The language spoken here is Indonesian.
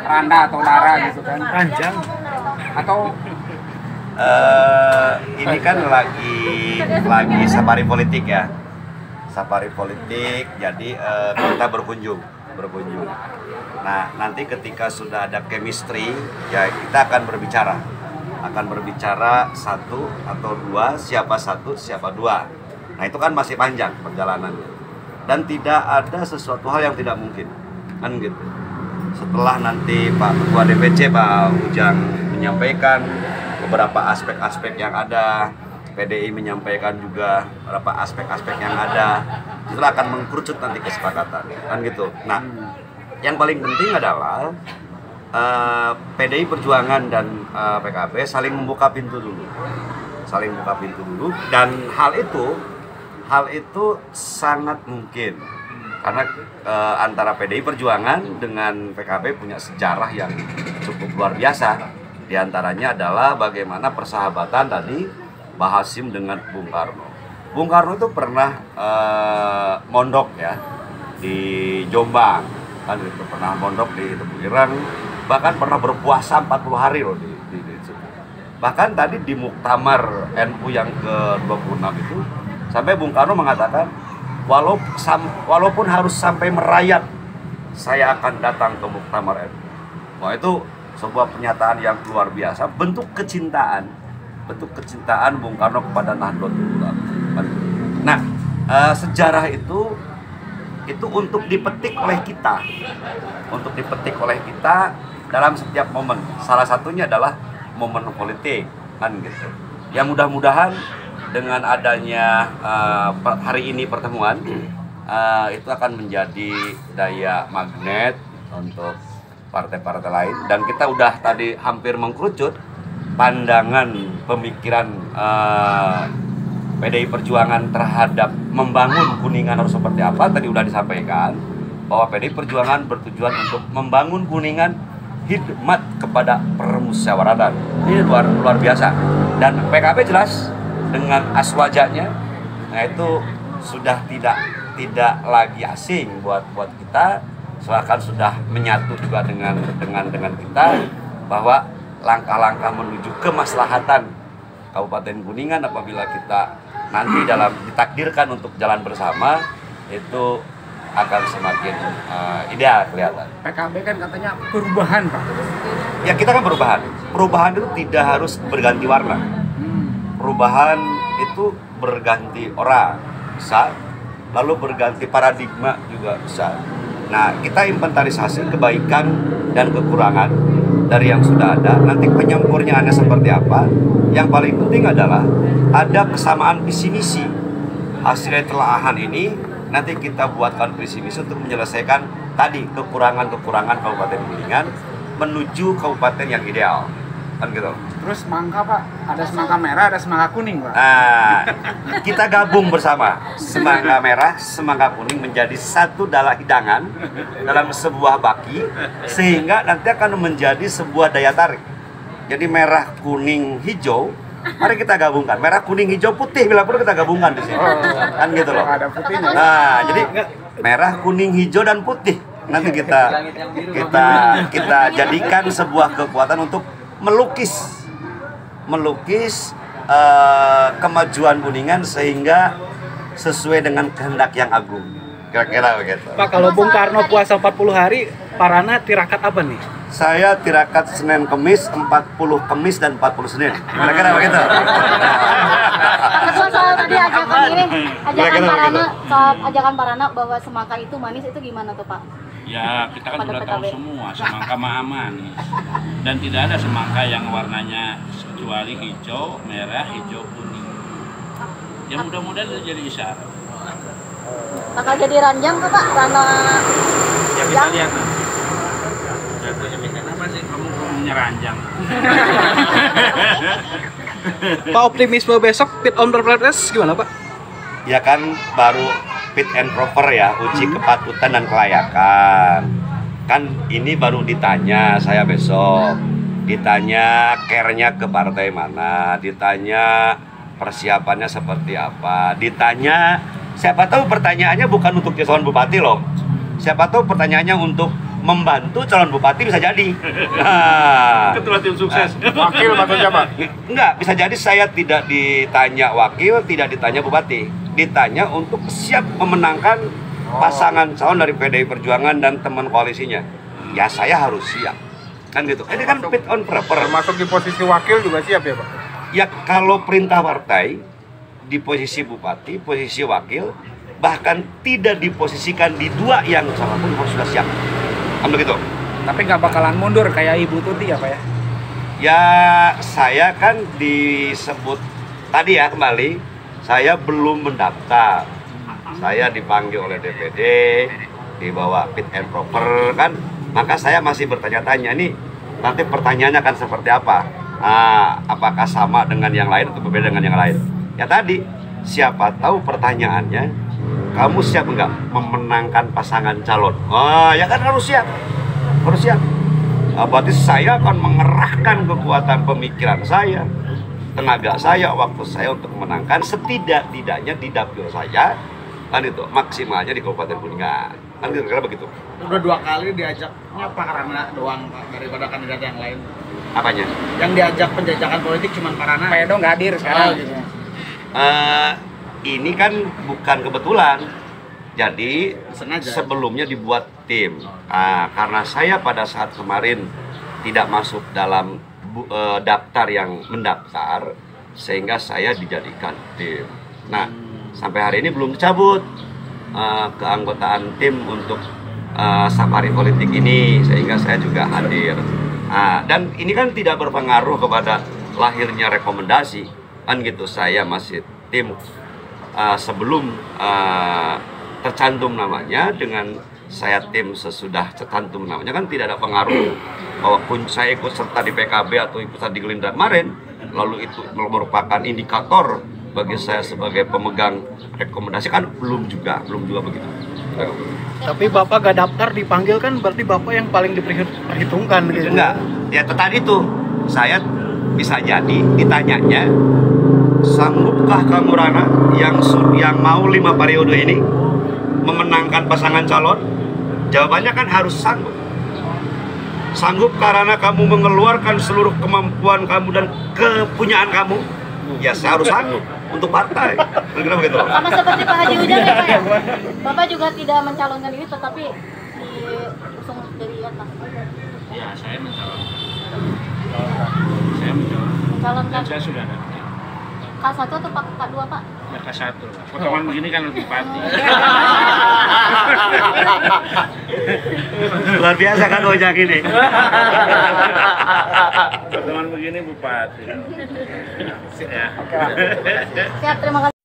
Randa atau Lara gitu kan? Ranjang. Atau ini kan lagi safari politik ya, safari politik. Jadi kita berkunjung. Nah, nanti ketika sudah ada chemistry, ya kita akan berbicara satu atau dua, siapa satu, siapa dua. Nah, itu kan masih panjang perjalanannya. Dan tidak ada sesuatu hal yang tidak mungkin, kan gitu. Setelah nanti Pak Ketua DPC Pak Ujang menyampaikan beberapa aspek-aspek yang ada, PDI menyampaikan juga beberapa aspek-aspek yang ada, itu akan mengkerucut nanti kesepakatan, kan gitu. Nah, yang paling penting adalah PDI Perjuangan dan PKB saling membuka pintu dulu, dan hal itu sangat mungkin karena antara PDI Perjuangan dengan PKB punya sejarah yang cukup luar biasa. Di antaranya adalah bagaimana persahabatan tadi Pak Hasyim dengan Bung Karno. Bung Karno itu pernah mondok ya di Jombang, kan itu pernah mondok di Tebu Ireng, bahkan pernah berpuasa 40 hari loh di situ. Bahkan tadi di Muktamar NU yang ke-26 itu sampai Bung Karno mengatakan walaupun harus sampai merayat, saya akan datang ke Muktamar NU. Wah, itu sebuah pernyataan yang luar biasa, bentuk kecintaan Bung Karno kepada Nahdlatul Ulama. Nah, sejarah itu untuk dipetik oleh kita dalam setiap momen. Salah satunya adalah momen politik, kan gitu. Ya mudah-mudahan dengan adanya hari ini pertemuan itu akan menjadi daya magnet untuk partai-partai lain, dan kita udah tadi hampir mengkerucut pandangan pemikiran PDI Perjuangan terhadap membangun Kuningan harus seperti apa. Tadi udah disampaikan bahwa PDI Perjuangan bertujuan untuk membangun Kuningan hikmat kepada permusyawaratan. Ini luar biasa. Dan PKB jelas dengan aswajanya, nah itu sudah tidak lagi asing buat kita, seakan sudah menyatu juga dengan kita, bahwa langkah-langkah menuju kemaslahatan Kabupaten Kuningan apabila kita nanti ditakdirkan untuk jalan bersama, itu akan semakin ideal kelihatan. PKB kan katanya perubahan, Pak. Ya, kita kan perubahan itu tidak harus berganti warna. Perubahan itu berganti orang bisa, lalu berganti paradigma juga bisa. Nah, kita inventarisasi kebaikan dan kekurangan dari yang sudah ada, nanti penyempurnyaannya seperti apa. Yang paling penting adalah ada kesamaan visi misi. Hasil telaahan ini nanti kita buatkan visi misi untuk menyelesaikan tadi kekurangan-kekurangan Kabupaten Kuningan menuju kabupaten yang ideal, kan gitu. Terus semangka, Pak, ada semangka merah, ada semangka kuning, Pak. Nah, kita gabung bersama semangka merah, semangka kuning menjadi satu dalam hidangan dalam sebuah baki, sehingga nanti akan menjadi sebuah daya tarik. Jadi merah, kuning, hijau, mari kita gabungkan. Merah, kuning, hijau, putih, bila perlu kita gabungkan di sini. Kan gitu loh. Ada putihnya. Nah, jadi merah, kuning, hijau, dan putih. Nanti kita jadikan sebuah kekuatan untuk melukis kemajuan Kuningan sehingga sesuai dengan kehendak yang agung. Kira-kira begitu. Pak, kalau Bung Karno puasa 40 hari, Parana tirakat apa nih? Saya tirakat Senin Kemis, 40 Kemis dan 40 Senin. Kira-kira begitu. Ketua soal tadi ajakan Parana bahwa semangka itu manis, itu gimana tuh, Pak? Ya, kita kan sudah tahu semua semangka mah manis. Dan tidak ada semangka yang warnanya kecuali hijau, merah, hijau, kuning. Ya mudah-mudahan itu jadi isyarat. Bakal jadi ranjang tuh, Pak? Karena Ya kita lihat. Jatuhnya bikin apa sih? Kamu ranjang. Pak, optimisme besok fit on proper test gimana, Pak? Ya kan baru fit and proper ya, uji kepatutan dan kelayakan. Kan ini baru ditanya saya besok. Ditanya care-nya ke partai mana, ditanya persiapannya seperti apa, ditanya siapa tahu pertanyaannya bukan untuk calon bupati loh. Siapa tahu pertanyaannya untuk membantu calon bupati bisa jadi. Nah, Ketua tim sukses. Wakil maksudnya Pak? enggak, bisa jadi saya tidak ditanya wakil, tidak ditanya bupati. Ditanya untuk siap memenangkan pasangan calon dari PDI Perjuangan dan teman koalisinya. Ya saya harus siap. Kan gitu. Ini kan fit on proper. Termasuk di posisi wakil juga siap ya Pak? Ya kalau perintah partai di posisi bupati, posisi wakil, bahkan tidak diposisikan di dua yang sama pun harus sudah siap. Kan begitu? Tapi nggak bakalan mundur kayak Ibu Tuti ya Pak ya? Ya saya kan disebut tadi ya kembali, saya belum mendaftar. Saya dipanggil oleh DPD, dibawa fit and proper kan, maka saya masih bertanya-tanya nih, nanti pertanyaannya akan seperti apa? Apakah sama dengan yang lain atau berbeda dengan yang lain? Ya tadi, siapa tahu pertanyaannya, kamu siap enggak memenangkan pasangan calon? Ya kan harus siap, harus siap. Berarti saya akan mengerahkan kekuatan pemikiran saya, tenaga saya, waktu saya untuk memenangkan setidak-tidaknya di dapil saya, kan itu maksimalnya di Kabupaten Kuningan, kan kira-kira begitu. Udah 2 kali diajaknya Pak Rana doang Pak, daripada kandidat yang lain. Apanya? Yang diajak penjajakan politik cuma Pak Rana. Pak Edo nggak hadir sekarang. gitu. Ini kan bukan kebetulan. Jadi Sengaja. sebelumnya dibuat tim. Karena saya pada saat kemarin tidak masuk dalam daftar yang mendaftar, sehingga saya dijadikan tim. Nah, sampai hari ini belum dicabut keanggotaan tim untuk safari politik ini, sehingga saya juga hadir. Dan ini kan tidak berpengaruh kepada lahirnya rekomendasi, kan gitu. Saya masih tim sebelum tercantum namanya, dengan saya tim sesudah tercantum namanya, kan tidak ada pengaruh bahwa saya ikut serta di PKB atau ikut serta di Gerindra kemarin, lalu itu merupakan indikator bagi saya sebagai pemegang rekomendasi, kan belum juga begitu. Tapi Bapak gak daftar dipanggil kan berarti Bapak yang paling diperhitungkan gitu. Enggak, ya tadi itu saya bisa jadi ditanyanya, sanggupkah kamu Rana yang mau 5 periode ini memenangkan pasangan calon? Jawabannya kan harus sanggup. Sanggupkah Rana kamu mengeluarkan seluruh kemampuan kamu dan kepunyaan kamu? Ya saya harus sanggup untuk partai. Kira-kira begitu. Sama seperti Pak Haji Ujang ya Pak ya? Bapak juga tidak mencalonkan diri tetapi diusung dari atas. Ya, saya mencalonkan. Mencalonkan Dan saya sudah ada. K1 atau K2 Pak? Ya K1. Potongan begini kan bupati. Luar biasa kan Ojak ini. Potongan begini bupati. Ya. Siap, terima kasih.